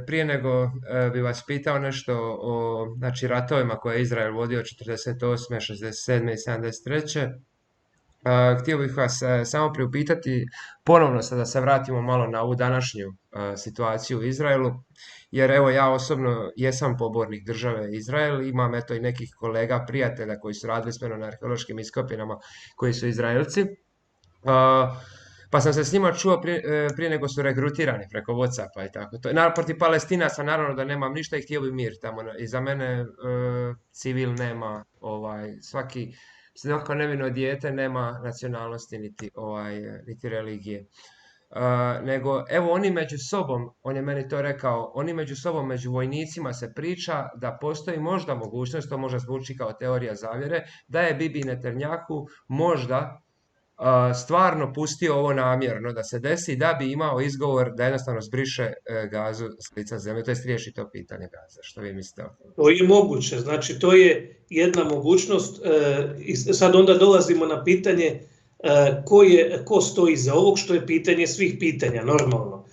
Prije nego bi vas pitao nešto o znači, ratovima koje je Izrael vodio 48., 67. i 73. Htio bih vas samo priupitati ponovno da se vratimo malo na ovu današnju situaciju u Izraelu, jer evo ja osobno jesam pobornik države Izrael, imam eto i nekih kolega, prijatelja koji su radili s menom na arheološkim iskopinama koji su Izraelci. Pa sam se s njima čuo prije nego su regrutirani preko Whatsappa i tako. Protiv Palestinaca naravno da nemam ništa i htio bi mir tamo. I za mene civil nema, svako nevino dijete nema nacionalnosti niti religije. Nego evo oni među sobom, on je meni to rekao, oni među sobom, među vojnicima se priča da postoji možda mogućnost, to možda zvuči kao teorija zavjere, da je Bibi Netanjahu možda stvarno pustio ovo namjerno da se desi da bi imao izgovor da jednostavno zbriše Gazu s lica zemlje, to jest riješi to pitanje Gaza. Što vi mislite o tome? To je moguće, znači to je jedna mogućnost. I sad onda dolazimo na pitanje ko stoji iza ovog, što je pitanje svih pitanja, normalno.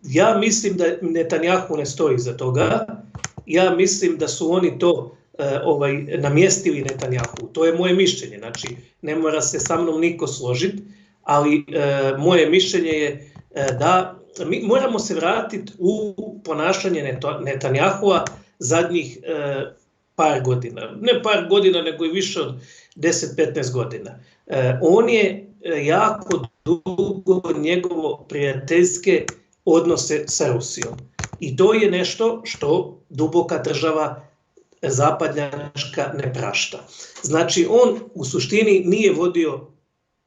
Ja mislim da Netanjahu ne stoji iza toga, ja mislim da su oni to namjestili Netanjahu. To je moje mišljenje, znači ne mora se sa mnom niko složiti, ali moje mišljenje je da mi moramo se vratiti u ponašanje Netanjahua zadnjih par godina. Ne par godina, nego i više od 10-15 godina. On je jako dugo njegovo prijateljske odnose sa Rusijom. I to je nešto što duboka država zapadnjačka ne prašta. Znači, on u suštini nije vodio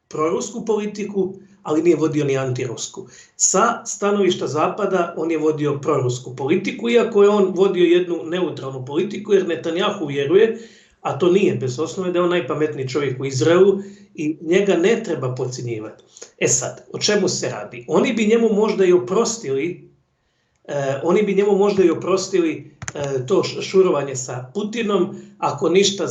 prorusku politiku, ali nije vodio ni antirusku. Sa stanovišta Zapada on je vodio prorusku politiku, iako je on vodio jednu neutralnu politiku, jer Netanjahu vjeruje, a to nije bez osnove, da je on najpametniji čovjek u Izraelu i njega ne treba podcjenjivati. E sad, o čemu se radi? Oni bi njemu možda i oprostili to šurovanje sa Putinom, ako ništa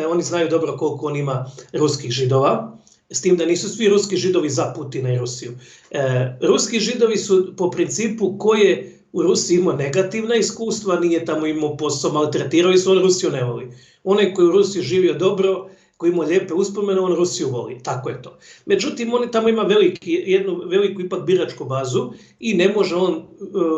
oni znaju dobro koliko on ima ruskih židova, s tim da nisu svi ruski židovi za Putina i Rusiju. Ruski židovi su po principu ko je u Rusiji imao negativna iskustva, nije tamo imao posao, maltretirali su, on Rusiju ne voli. Onaj koji u Rusiji živio dobro, koji ima lijepe uspomene, on Rusiju voli, tako je to. Međutim, on tamo ima jednu veliku ipak biračku bazu i ne može on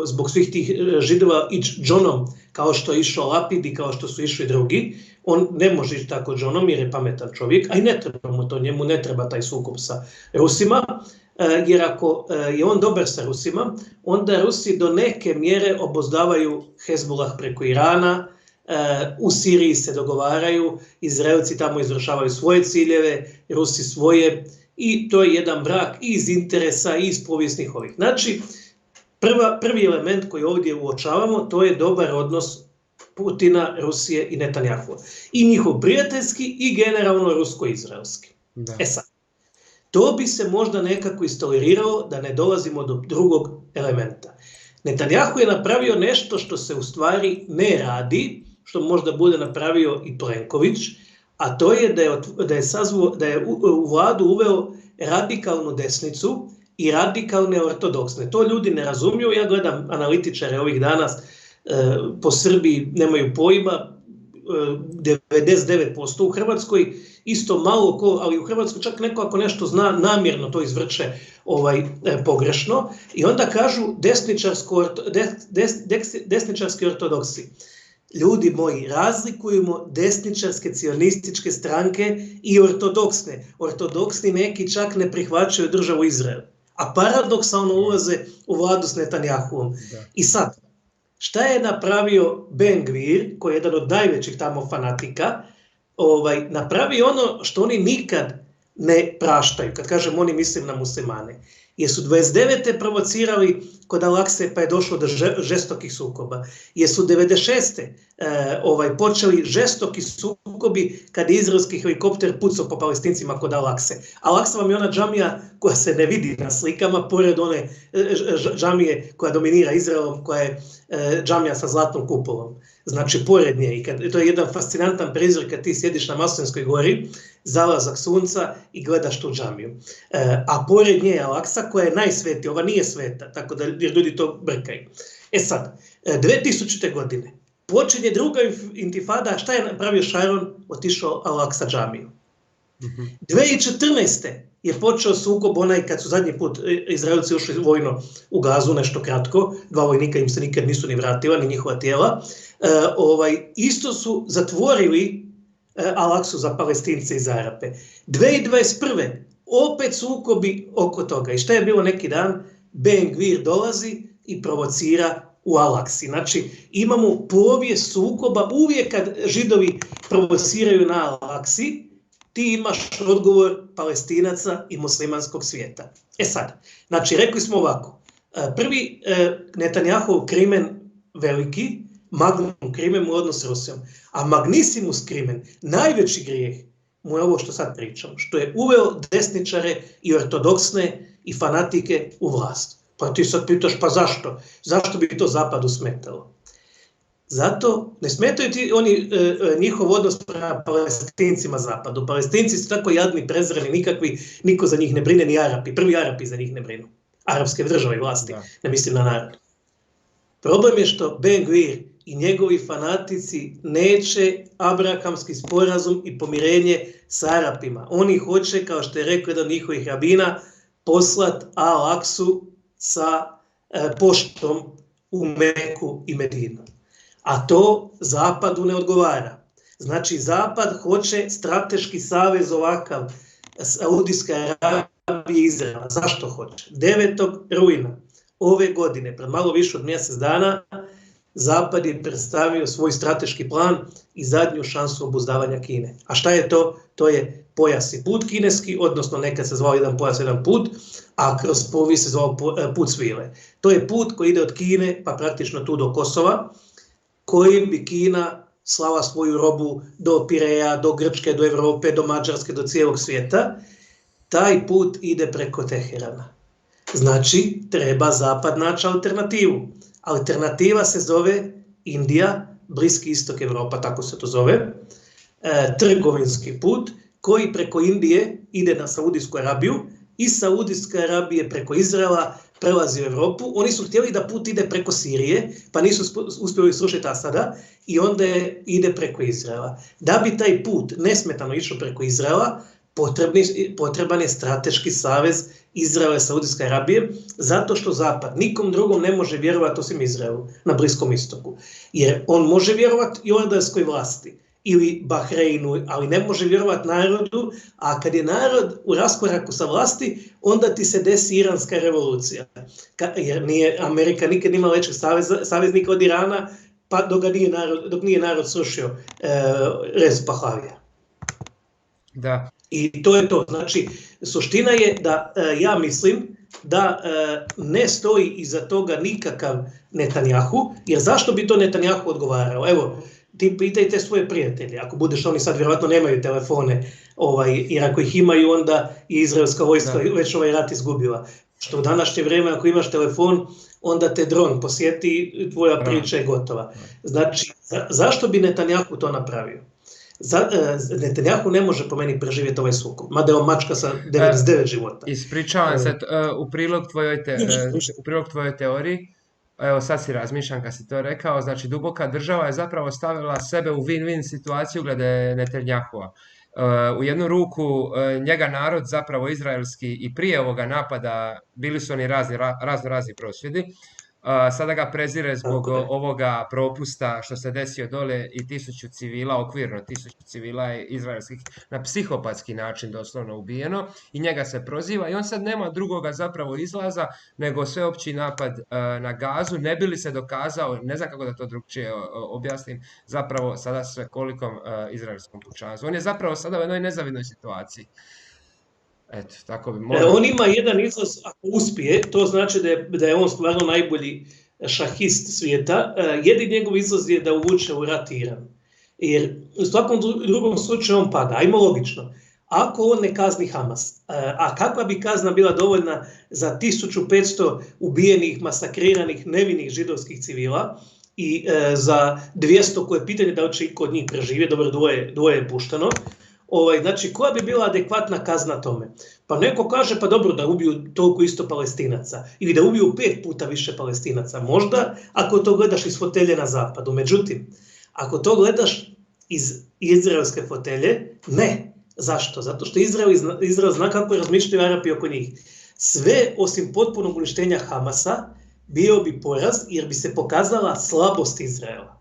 zbog svih tih židova ići džonom kao što je išao Lapid i kao što su išli drugi. On ne može ići tako džonom jer je pametan čovjek, a i ne treba mu to, njemu ne treba taj sukob sa Rusima, jer ako je on dobar sa Rusima, onda Rusi do neke mjere obozdavaju Hezbollah preko Irana, u Siriji se dogovaraju, Izraelci tamo izvršavaju svoje ciljeve, Rusi svoje, i to je jedan brak i iz interesa i iz povijesnih ovih. Znači, prvi element koji ovdje uočavamo, to je dobar odnos Putina, Rusije i Netanjahua. I njihov prijateljski i generalno rusko-izraelski. E sad, to bi se možda nekako istoleriralo da ne dolazimo do drugog elementa. Netanjahu je napravio nešto što se u stvari ne radi, što možda bude napravio i Plenković, a to je da je u vladu uveo radikalnu desnicu i radikalne ortodoksne. To ljudi ne razumiju, ja gledam analitičare ovih dana po Srbiji, nemaju pojma, 99% u Hrvatskoj, isto malo ali u Hrvatskoj čak neko ako nešto zna, namjerno to izvrće pogrešno, i onda kažu desničarski ortodoksi. Ljudi moji, razlikujemo desničarske cionističke stranke i ortodoksne. Ortodoksni neki čak ne prihvaćaju državu Izrael, a paradoksalno ulaze u vladu s Netanjahuom. I sad, šta je napravio Ben Gvir, koji je jedan od najvećih tamo fanatika, napravi ono što oni nikad ne praštaju. Kad kažem oni, mislim na muslimane. Jer su 29. provocirali kod Al-Akse pa je došlo do žestokih sukoba. Jer su 96. počeli žestoki sukobi kad je izraelski helikopter pucao po Palestincima kod Al-Akse. Al-Aksa vam je ona džamija koja se ne vidi na slikama, pored one džamije koja dominira Izraelom, koja je džamija sa zlatnom kupolom. Znači, pored nje. I to je jedan fascinantan prizor kad ti sjediš na Maslinskoj gori, zalazak sunca i gledaš tu džamiju. A pored nje je Al-Aksa ta koja je najsvetija, ova nije sveta, tako da ljudi to brkaju. Sad, 2000. godine počinje druga intifada, šta je napravio Sharon? Otišao Al-Aqsa džamiju. 2014. je počeo sukob onaj kad su zadnji put Izraelci ušli vojno u Gazu, nešto kratko, 2 vojnika im se nikad nisu ni vratila, ni njihova tijela. Isto su zatvorili Al-Aqsu za Palestince i za Arape. 2021. opet sukobi oko toga. I šta je bilo neki dan? Ben Gvir dolazi i provocira u Al-Aqsi. Znači, imamo povijest sukoba, uvijek kad Židovi provociraju na Al-Aqsi, ti imaš odgovor Palestinaca i muslimanskog svijeta. Sad, znači, rekli smo ovako, prvi Netanjahov krimen veliki, magnum krimen u odnosu s Rusijom, a magnissimus krimen, najveći grijeh, mu je ovo što sad pričam, što je uveo desničare i ortodoksne i fanatike u vlast. Pa ti sad pitaš, pa zašto? Zašto bi to Zapadu smetalo? Zato ne smetaju ti oni njihov odnos prema Palestincima Zapadu. Palestinci su tako jadni, prezreni, nikakvi, niko za njih ne brine, ni Arapi. Prvi Arapi za njih ne brinu. Arapske države i vlasti, ne mislim na narod. Problem je što Ben Gvir i njegovi fanatici neće abrahamski sporazum i pomirenje s Arapima. Oni hoće, kao što je rekao jedan od njihovih rabina, poslat Al-Aqsu sa poštom u Meku i Medinu. A to Zapadu ne odgovara. Znači, Zapad hoće strateški savez ovakav, Saudijska Arabija i Izraela. Zašto hoće? 9. rujna ove godine, pred malo više od mjesec dana, Zapad je predstavio svoj strateški plan i zadnju šansu obuzdavanja Kine. A šta je to? To je pojas i put kineski, odnosno nekad se zvao jedan pojas, jedan put, a kroz povijest se zvao put svile. To je put koji ide od Kine, pa praktično tu do Kosova, kojim bi Kina slala svoju robu do Pireja, do Grčke, do Europe, do Mađarske, do cijelog svijeta. Taj put ide preko Teherana. Znači, treba Zapad naći alternativu. Alternativa se zove Indija, Bliski istok Europa, tako se to zove, trgovinski put koji preko Indije ide na Saudijsku Arabiju i Saudijske Arabije preko Izraela prelazi u Europu. Oni su htjeli da put ide preko Sirije, pa nisu uspjeli srušiti Asada i onda ide preko Izraela. Da bi taj put nesmetano išao preko Izraela, potreban je strateški savez Izraela i Saudijske Arabije, zato što Zapad nikom drugom ne može vjerovati osim Izraelu na Bliskom istoku. Jer on može vjerovati jordanskoj vlasti ili Bahreinu, ali ne može vjerovati narodu, a kad je narod u raskoraku sa vlasti, onda ti se desi iranska revolucija. Jer Amerika nikad nimala većeg saveznika od Irana, pa dok nije narod srušio Reza Pahlavija. Da. I to je to. Znači, suština je da ja mislim da ne stoji iza toga nikakav Netanjahu, jer zašto bi to Netanjahu odgovarao? Evo, ti pitajte svoje prijatelje, ako budeš, oni sad vjerojatno nemaju telefone, jer ako ih imaju, onda je izraelska vojska već ovaj rat izgubila. Što u današnje vrijeme, ako imaš telefon, onda te dron posjeti, tvoja priča je gotova. Znači, zašto bi Netanjahu to napravio? Netanjahu ne može po meni preživjeti ovaj sukob, mada je on mačka sa 99 života. Ispričavam se, u prilog tvojoj teoriji, evo sad si razmišljam kad si to rekao, znači duboka država je zapravo stavila sebe u win-win situaciju glede Netanjahua. U jednu ruku njega narod, zapravo izraelski, i prije ovoga napada bili su oni razni prosvjedi. Sada ga prezire zbog ovoga propusta što se desio dole i 1000 civila, okvirno 1000 civila je izraelskih na psihopatski način doslovno ubijeno i njega se proziva i on sad nema drugoga zapravo izlaza nego sveopći napad na Gazu, ne bi li se dokazao, ne znam kako da to drugčije objasnim, zapravo sada svekolikom izraelskom pučanstvu. On je zapravo sada u jednoj nezavidnoj situaciji. Eto, tako bi možda... On ima jedan izlaz, ako uspije, to znači da je on stvarno najbolji šahist svijeta. Jedini njegov izlaz je da uvuče u rat Iran. Jer u svakom drugom slučaju on pada. Ajmo logično. Ako on ne kazni Hamas, a kakva bi kazna bila dovoljna za 1500 ubijenih, masakriranih, nevinih židovskih civila i za 200 koje pitanje da li će iko od njih preživjeti, dobro, dvoje je pušteno, Znači, koja bi bila adekvatna kazna tome? Pa neko kaže, pa dobro, da ubiju toliko isto Palestinaca ili da ubiju 5 puta više Palestinaca. Možda ako to gledaš iz fotelje na zapadu. Međutim, ako to gledaš iz izraelske fotelje, ne. Zašto? Zato što Izrael zna kako razmišljaju Arapi oko njih. Sve osim potpunog uništenja Hamasa bio bi poraz jer bi se pokazala slabost Izraela.